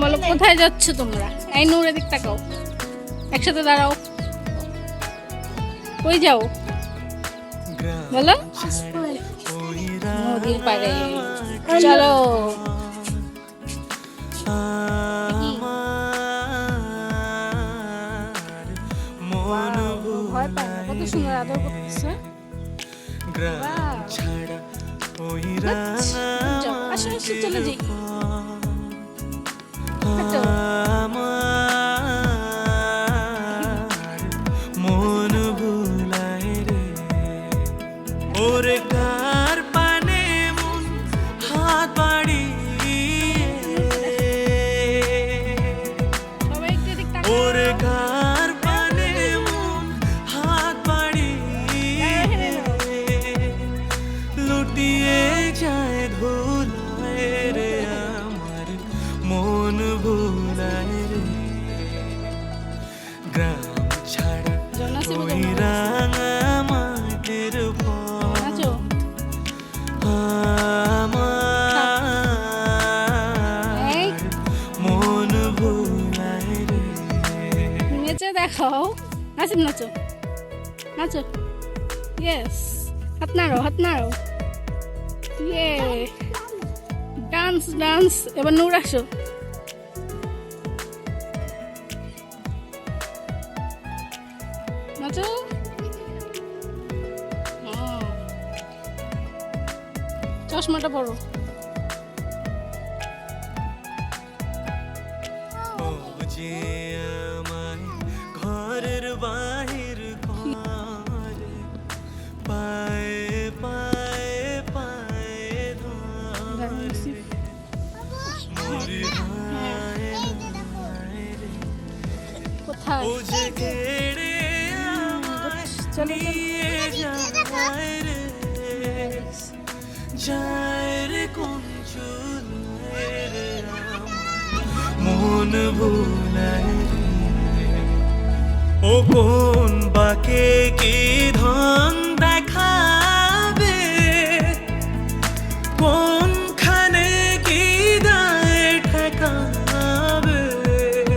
বলো কোথায় যাচ্ছ তোমরা? এই নূর এদিক তাকাও, একসাথে দাঁড়াও। কই যাও বলো? নদীর পাড়ে চলো। ভয় পায় না, কত সুন্দর আদর করতেছে। আসো আসো চলে যাই। হাঁটো। মন ভুলায় রে ওরে কার পানে মন হাত বাড়িয়ে সবাই একটু এদিক তাকাও। ওরে কার পানে মন হাত বাড়িয়ে লুটিয়ে যায় ধুলায় রে আমার মন ভুলায় রে গ্রাম ছাড়া জোনাসি ওই বোধহয় রাঙা মাঠের পথ নাচো। এই। আমার মন ভুলায় রে নেচে দেখাও। নাচো নাচো নাচো। ইয়েস, হাত নাড়ো হাত নাড়ো। ইয়ে, ডান্স ডান্স। এবার নূর আসো। নাচো। চশমাটা পরো। ও যে আমায় ঘরের বাহির করে পায়ে পায়ে পায়ে ধরে মরি হায় হায় রে কোথায়? ও যে কেড়ে আমায় চলো নিয়ে যায় রে যায় রে কোন চুলায় রে আমার মন ভুলায় রে ও কোন বাকে কি ধন দেখাবে কোনখানে কি দায় ঠেকাবে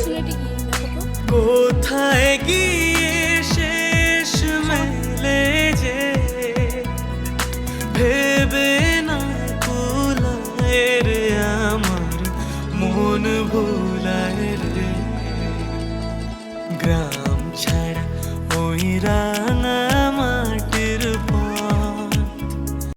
ছেলেটি কি দেখো তো। কোথায় গিয়ে শেষ মেলে যে ভেবে না কুলায় রে আমার মন ভুলায় রে গ্রাম ছাড়া ওই